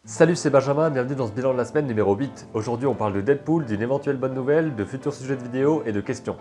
Salut, c'est Benjamin, bienvenue dans ce bilan de la semaine numéro 8. Aujourd'hui on parle de Deadpool, d'une éventuelle bonne nouvelle, de futurs sujets de vidéo et de questions.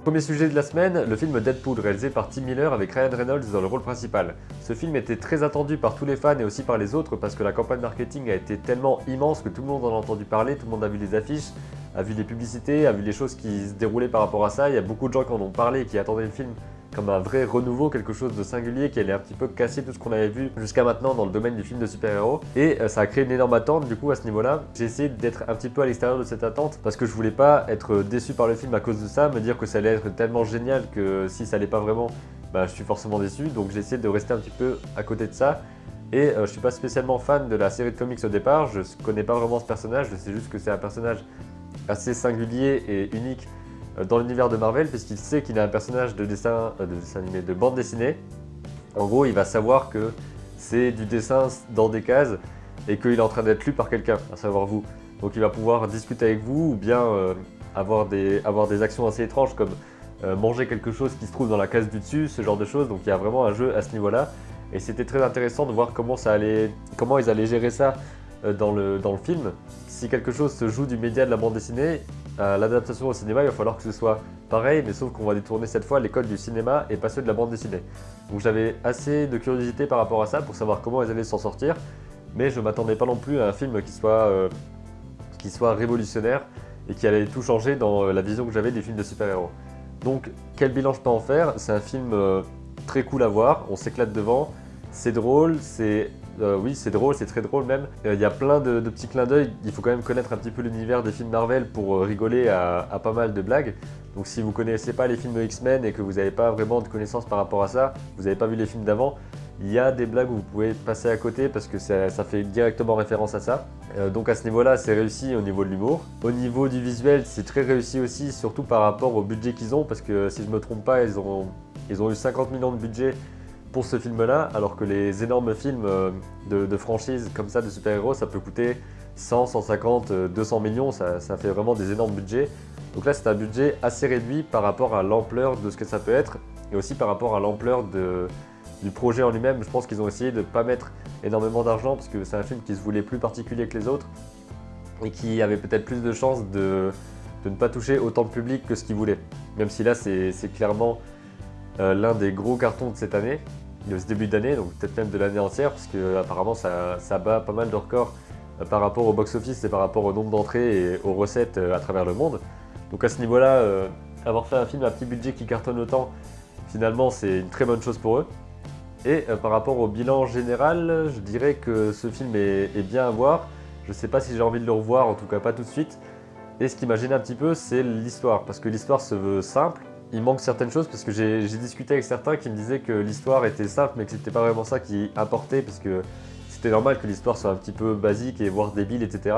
Premier sujet de la semaine, le film Deadpool réalisé par Tim Miller avec Ryan Reynolds dans le rôle principal. Ce film était très attendu par tous les fans et aussi par les autres parce que la campagne marketing a été tellement immense que tout le monde en a entendu parler, tout le monde a vu les affiches, a vu les publicités, a vu les choses qui se déroulaient par rapport à ça. Il y a beaucoup de gens qui en ont parlé et qui attendaient le film comme un vrai renouveau, quelque chose de singulier qui allait un petit peu casser tout ce qu'on avait vu jusqu'à maintenant dans le domaine du film de super-héros. Et ça a créé une énorme attente du coup à ce niveau-là. J'ai essayé d'être un petit peu à l'extérieur de cette attente parce que je voulais pas être déçu par le film à cause de ça, me dire que ça allait être tellement génial que si ça allait pas vraiment, je suis forcément déçu. Donc j'ai essayé de rester un petit peu à côté de ça. Et je suis pas spécialement fan de la série de comics au départ, je connais pas vraiment ce personnage, je sais juste que c'est un personnage assez singulier et unique dans l'univers de Marvel, puisqu'il sait qu'il est un personnage de dessin animé, de bande dessinée. En gros, il va savoir que c'est du dessin dans des cases et qu'il est en train d'être lu par quelqu'un, à savoir vous. Donc il va pouvoir discuter avec vous ou bien avoir des actions assez étranges comme manger quelque chose qui se trouve dans la case du dessus, ce genre de choses. Donc il y a vraiment un jeu à ce niveau-là. Et c'était très intéressant de voir comment ils allaient gérer ça dans le film. Si quelque chose se joue du média de la bande dessinée, l'adaptation au cinéma, il va falloir que ce soit pareil, mais sauf qu'on va détourner cette fois les codes du cinéma et pas ceux de la bande dessinée. Donc j'avais assez de curiosité par rapport à ça pour savoir comment ils allaient s'en sortir, mais je ne m'attendais pas non plus à un film qui soit révolutionnaire et qui allait tout changer dans la vision que j'avais des films de super-héros. Donc quel bilan je peux en faire? C'est un film très cool à voir, on s'éclate devant, c'est drôle, oui, c'est drôle, c'est très drôle même. Il y a plein de petits clins d'œil. Il faut quand même connaître un petit peu l'univers des films Marvel pour rigoler à pas mal de blagues. Donc si vous ne connaissez pas les films X-Men et que vous n'avez pas vraiment de connaissances par rapport à ça, vous n'avez pas vu les films d'avant, il y a des blagues où vous pouvez passer à côté parce que ça fait directement référence à ça. Donc à ce niveau-là, c'est réussi au niveau de l'humour. Au niveau du visuel, c'est très réussi aussi, surtout par rapport au budget qu'ils ont, parce que si je ne me trompe pas, ils ont eu 50 millions de budget pour ce film-là, alors que les énormes films de franchise comme ça, de super-héros, ça peut coûter 100, 150, 200 millions, ça fait vraiment des énormes budgets. Donc là, c'est un budget assez réduit par rapport à l'ampleur de ce que ça peut être, et aussi par rapport à l'ampleur du projet en lui-même. Je pense qu'ils ont essayé de ne pas mettre énormément d'argent, parce que c'est un film qui se voulait plus particulier que les autres, et qui avait peut-être plus de chances de ne pas toucher autant de public que ce qu'ils voulaient. Même si là, c'est clairement l'un des gros cartons de cette année, de ce début d'année, donc peut-être même de l'année entière, parce que apparemment ça bat pas mal de records par rapport au box-office et par rapport au nombre d'entrées et aux recettes à travers le monde. Donc à ce niveau-là, avoir fait un film à petit budget qui cartonne autant, finalement c'est une très bonne chose pour eux. Et par rapport au bilan général, je dirais que ce film est bien à voir. Je ne sais pas si j'ai envie de le revoir, en tout cas pas tout de suite. Et ce qui m'a gêné un petit peu, c'est l'histoire, parce que l'histoire se veut simple. Il manque certaines choses parce que j'ai discuté avec certains qui me disaient que l'histoire était simple mais que c'était pas vraiment ça qui importait, parce que c'était normal que l'histoire soit un petit peu basique et voire débile, etc.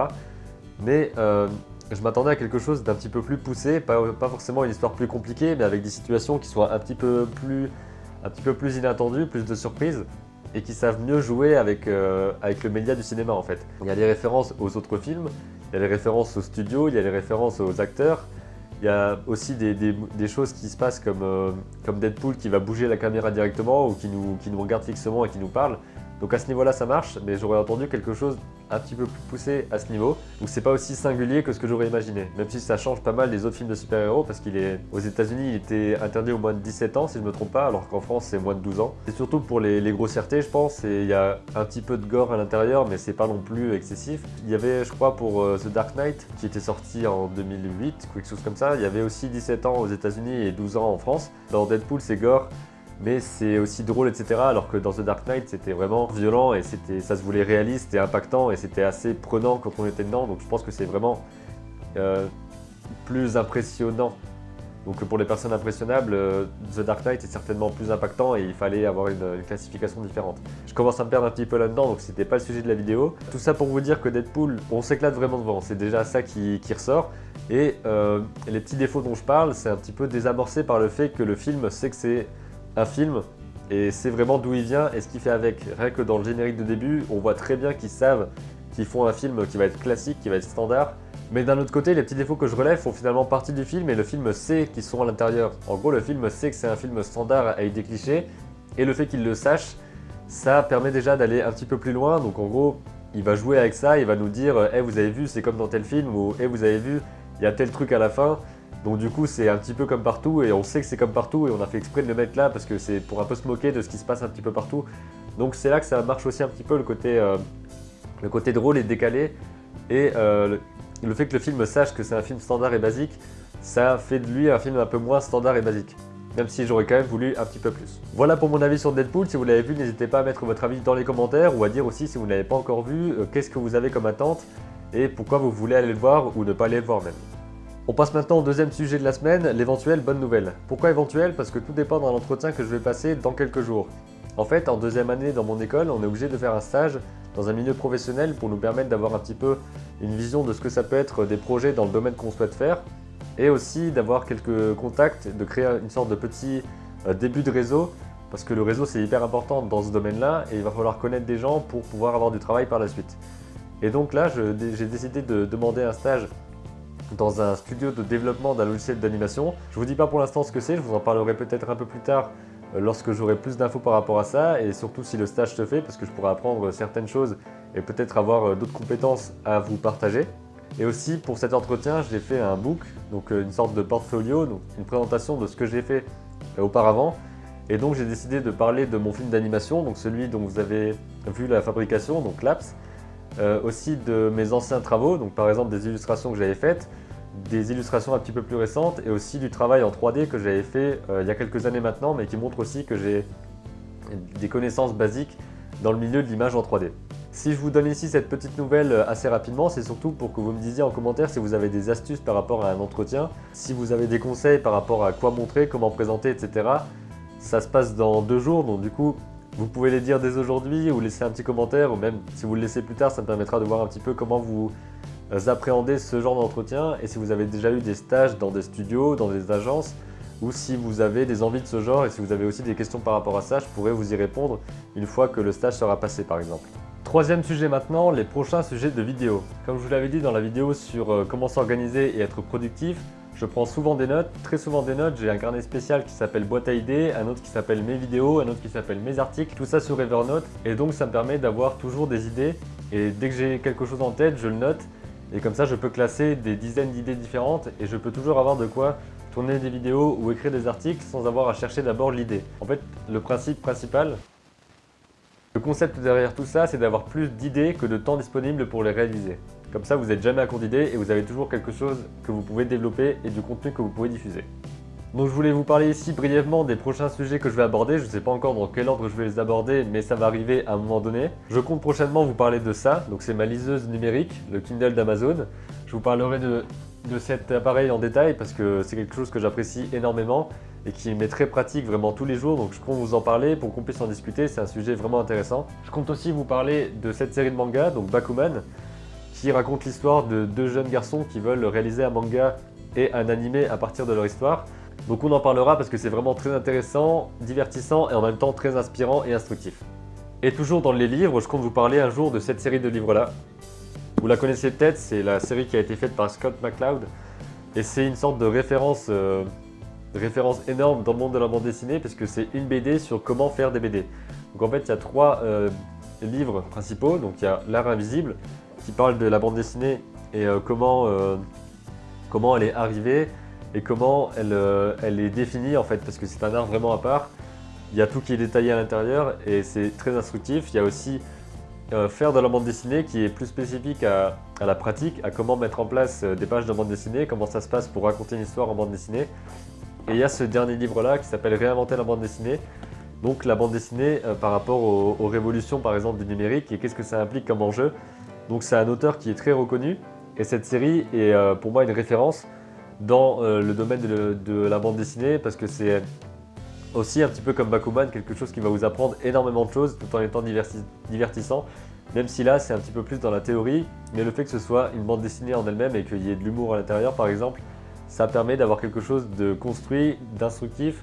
Mais je m'attendais à quelque chose d'un petit peu plus poussé, pas forcément une histoire plus compliquée, mais avec des situations qui soient un petit peu plus inattendues, plus de surprises, et qui savent mieux jouer avec le média du cinéma en fait. Il y a des références aux autres films, il y a des références aux studios, il y a des références aux acteurs. Il y a aussi des choses qui se passent comme Deadpool qui va bouger la caméra directement ou qui nous regarde fixement et qui nous parle. Donc à ce niveau-là ça marche, mais j'aurais entendu quelque chose un petit peu plus poussé à ce niveau. Donc c'est pas aussi singulier que ce que j'aurais imaginé, même si ça change pas mal des autres films de super-héros, parce aux États-Unis il était interdit au moins de 17 ans si je me trompe pas, alors qu'en France c'est moins de 12 ans. C'est surtout pour les grossièretés je pense, et il y a un petit peu de gore à l'intérieur, mais c'est pas non plus excessif. Il y avait je crois pour The Dark Knight qui était sorti en 2008, quelque chose comme ça, il y avait aussi 17 ans aux États-Unis et 12 ans en France. Dans Deadpool c'est gore, mais c'est aussi drôle, etc. Alors que dans The Dark Knight, c'était vraiment violent et ça se voulait réaliste et impactant et c'était assez prenant quand on était dedans. Donc je pense que c'est vraiment plus impressionnant. Donc pour les personnes impressionnables, The Dark Knight est certainement plus impactant et il fallait avoir une classification différente. Je commence à me perdre un petit peu là-dedans, donc c'était pas le sujet de la vidéo. Tout ça pour vous dire que Deadpool, on s'éclate vraiment devant, c'est déjà ça qui ressort. Et les petits défauts dont je parle, c'est un petit peu désamorcé par le fait que le film sait que c'est un film et c'est vraiment d'où il vient et ce qu'il fait avec. Rien que dans le générique de début, on voit très bien qu'ils savent qu'ils font un film qui va être classique, qui va être standard. Mais d'un autre côté, les petits défauts que je relève font finalement partie du film et le film sait qu'ils sont à l'intérieur. En gros, le film sait que c'est un film standard avec des clichés et le fait qu'il le sache, ça permet déjà d'aller un petit peu plus loin. Donc en gros, il va jouer avec ça, il va nous dire hey, vous avez vu, c'est comme dans tel film, ou hey, vous avez vu, il y a tel truc à la fin. Donc du coup, c'est un petit peu comme partout, et on sait que c'est comme partout, et on a fait exprès de le mettre là, parce que c'est pour un peu se moquer de ce qui se passe un petit peu partout. Donc c'est là que ça marche aussi un petit peu le côté drôle et décalé, et le fait que le film sache que c'est un film standard et basique, ça fait de lui un film un peu moins standard et basique. Même si j'aurais quand même voulu un petit peu plus. Voilà pour mon avis sur Deadpool. Si vous l'avez vu, n'hésitez pas à mettre votre avis dans les commentaires, ou à dire aussi si vous ne l'avez pas encore vu, qu'est-ce que vous avez comme attente, et pourquoi vous voulez aller le voir, ou ne pas aller le voir même. On passe maintenant au deuxième sujet de la semaine, l'éventuelle bonne nouvelle. Pourquoi éventuelle? Parce que tout dépend dans l'entretien que je vais passer dans quelques jours. En fait, en deuxième année dans mon école, on est obligé de faire un stage dans un milieu professionnel pour nous permettre d'avoir un petit peu une vision de ce que ça peut être des projets dans le domaine qu'on souhaite faire, et aussi d'avoir quelques contacts, de créer une sorte de petit début de réseau, parce que le réseau c'est hyper important dans ce domaine-là, et il va falloir connaître des gens pour pouvoir avoir du travail par la suite. Et donc là, j'ai décidé de demander un stage dans un studio de développement d'un logiciel d'animation. Je vous dis pas pour l'instant ce que c'est, je vous en parlerai peut-être un peu plus tard lorsque j'aurai plus d'infos par rapport à ça, et surtout si le stage se fait, parce que je pourrai apprendre certaines choses et peut-être avoir d'autres compétences à vous partager. Et aussi pour cet entretien, j'ai fait un book, donc une sorte de portfolio, donc une présentation de ce que j'ai fait auparavant. Et donc j'ai décidé de parler de mon film d'animation, donc celui dont vous avez vu la fabrication, donc Laps. Aussi de mes anciens travaux, donc par exemple des illustrations que j'avais faites, des illustrations un petit peu plus récentes, et aussi du travail en 3D que j'avais fait il y a quelques années maintenant, mais qui montre aussi que j'ai des connaissances basiques dans le milieu de l'image en 3D. Si je vous donne ici cette petite nouvelle assez rapidement, c'est surtout pour que vous me disiez en commentaire si vous avez des astuces par rapport à un entretien, si vous avez des conseils par rapport à quoi montrer, comment présenter, etc. Ça se passe dans 2 jours, donc du coup, vous pouvez les dire dès aujourd'hui ou laisser un petit commentaire, ou même si vous le laissez plus tard, ça me permettra de voir un petit peu comment vous appréhendez ce genre d'entretien, et si vous avez déjà eu des stages dans des studios, dans des agences, ou si vous avez des envies de ce genre, et si vous avez aussi des questions par rapport à ça, je pourrais vous y répondre une fois que le stage sera passé par exemple. Troisième sujet maintenant, les prochains sujets de vidéo. Comme je vous l'avais dit dans la vidéo sur comment s'organiser et être productif, je prends souvent des notes, très souvent des notes. J'ai un carnet spécial qui s'appelle boîte à idées, un autre qui s'appelle mes vidéos, un autre qui s'appelle mes articles, tout ça sur Evernote. Et donc ça me permet d'avoir toujours des idées, et dès que j'ai quelque chose en tête, je le note. Et comme ça, je peux classer des dizaines d'idées différentes, et je peux toujours avoir de quoi tourner des vidéos ou écrire des articles sans avoir à chercher d'abord l'idée. En fait, le principe principal, le concept derrière tout ça, c'est d'avoir plus d'idées que de temps disponible pour les réaliser. Comme ça, vous n'êtes jamais à court d'idées et vous avez toujours quelque chose que vous pouvez développer et du contenu que vous pouvez diffuser. Donc je voulais vous parler ici brièvement des prochains sujets que je vais aborder. Je ne sais pas encore dans quel ordre je vais les aborder, mais ça va arriver à un moment donné. Je compte prochainement vous parler de ça, donc c'est ma liseuse numérique, le Kindle d'Amazon. Je vous parlerai de cet appareil en détail parce que c'est quelque chose que j'apprécie énormément et qui m'est très pratique vraiment tous les jours, donc je compte vous en parler pour qu'on puisse en discuter, c'est un sujet vraiment intéressant. Je compte aussi vous parler de cette série de manga, donc Bakuman, qui raconte l'histoire de 2 jeunes garçons qui veulent réaliser un manga et un animé à partir de leur histoire. Donc on en parlera parce que c'est vraiment très intéressant, divertissant et en même temps très inspirant et instructif. Et toujours dans les livres, je compte vous parler un jour de cette série de livres-là. Vous la connaissez peut-être, c'est la série qui a été faite par Scott McCloud, et c'est une sorte de référence énorme dans le monde de la bande dessinée parce que c'est une BD sur comment faire des BD. Donc en fait, il y a 3 livres principaux. Donc il y a L'Art Invisible qui parle de la bande dessinée et comment elle est arrivée et comment elle est définie en fait, parce que c'est un art vraiment à part. Il y a tout qui est détaillé à l'intérieur et c'est très instructif. Il y a aussi faire de la bande dessinée qui est plus spécifique à la pratique, à comment mettre en place des pages de bande dessinée, comment ça se passe pour raconter une histoire en bande dessinée. Et il y a ce dernier livre-là qui s'appelle Réinventer la bande dessinée. Donc la bande dessinée par rapport aux révolutions par exemple du numérique et qu'est-ce que ça implique comme enjeu. Donc c'est un auteur qui est très reconnu et cette série est pour moi une référence dans le domaine de la bande dessinée parce que c'est aussi un petit peu comme Bakuman, quelque chose qui va vous apprendre énormément de choses tout en étant divertissant. Même si là c'est un petit peu plus dans la théorie, mais le fait que ce soit une bande dessinée en elle-même et qu'il y ait de l'humour à l'intérieur par exemple, ça permet d'avoir quelque chose de construit, d'instructif,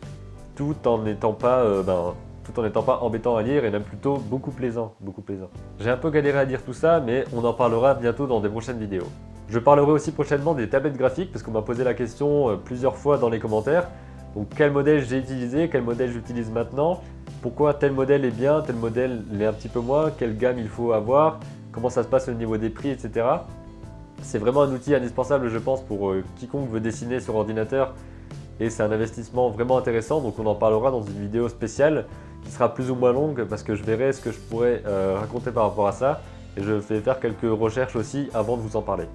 tout en n'étant pas embêtant à lire et même plutôt beaucoup plaisant. J'ai un peu galéré à dire tout ça, mais on en parlera bientôt dans des prochaines vidéos. Je parlerai aussi prochainement des tablettes graphiques parce qu'on m'a posé la question plusieurs fois dans les commentaires. Donc quel modèle j'ai utilisé, quel modèle j'utilise maintenant, pourquoi tel modèle est bien, tel modèle l'est un petit peu moins, quelle gamme il faut avoir, comment ça se passe au niveau des prix, etc. C'est vraiment un outil indispensable, je pense, pour quiconque veut dessiner sur ordinateur et c'est un investissement vraiment intéressant, donc on en parlera dans une vidéo spéciale qui sera plus ou moins longue parce que je verrai ce que je pourrais raconter par rapport à ça et je vais faire quelques recherches aussi avant de vous en parler.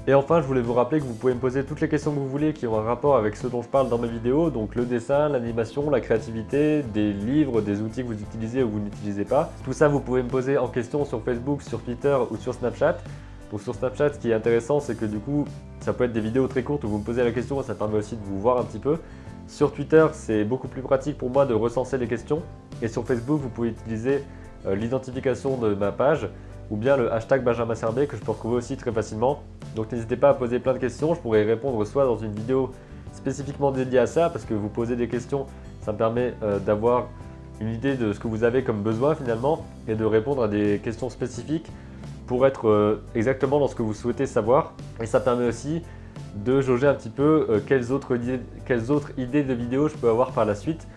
Et enfin, je voulais vous rappeler que vous pouvez me poser toutes les questions que vous voulez qui ont un rapport avec ce dont je parle dans mes vidéos, donc le dessin, l'animation, la créativité, des livres, des outils que vous utilisez ou vous n'utilisez pas. Tout ça, vous pouvez me poser en question sur Facebook, sur Twitter ou sur Snapchat. Donc sur Snapchat, ce qui est intéressant, c'est que du coup, ça peut être des vidéos très courtes où vous me posez la question et ça permet aussi de vous voir un petit peu. Sur Twitter, c'est beaucoup plus pratique pour moi de recenser les questions. Et sur Facebook, vous pouvez utiliser l'identification de ma page ou bien le hashtag Benjamin Serbet que je peux retrouver aussi très facilement. Donc n'hésitez pas à poser plein de questions, je pourrais y répondre soit dans une vidéo spécifiquement dédiée à ça, parce que vous posez des questions, ça me permet d'avoir une idée de ce que vous avez comme besoin finalement, et de répondre à des questions spécifiques pour être exactement dans ce que vous souhaitez savoir. Et ça permet aussi de jauger un petit peu quelles autres idées de vidéos je peux avoir par la suite,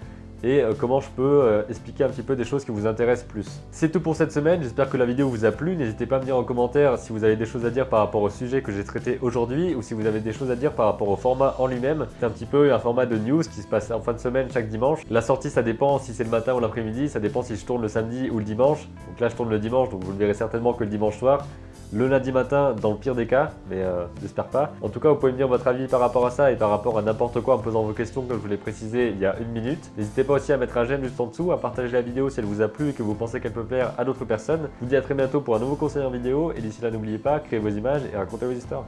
et comment je peux expliquer un petit peu des choses qui vous intéressent plus. C'est tout pour cette semaine, j'espère que la vidéo vous a plu. N'hésitez pas à me dire en commentaire si vous avez des choses à dire par rapport au sujet que j'ai traité aujourd'hui ou si vous avez des choses à dire par rapport au format en lui-même. C'est un petit peu un format de news qui se passe en fin de semaine chaque dimanche. La sortie, ça dépend si c'est le matin ou l'après-midi, ça dépend si je tourne le samedi ou le dimanche. Donc là je tourne le dimanche, donc vous le verrez certainement que le dimanche soir. Le lundi matin dans le pire des cas, mais j'espère pas. En tout cas, vous pouvez me dire votre avis par rapport à ça et par rapport à n'importe quoi en me posant vos questions comme je vous l'ai précisé il y a 1 minute. N'hésitez pas aussi à mettre un j'aime juste en dessous, à partager la vidéo si elle vous a plu et que vous pensez qu'elle peut plaire à d'autres personnes. Je vous dis à très bientôt pour un nouveau conseil en vidéo et d'ici là n'oubliez pas, créez vos images et racontez vos histoires.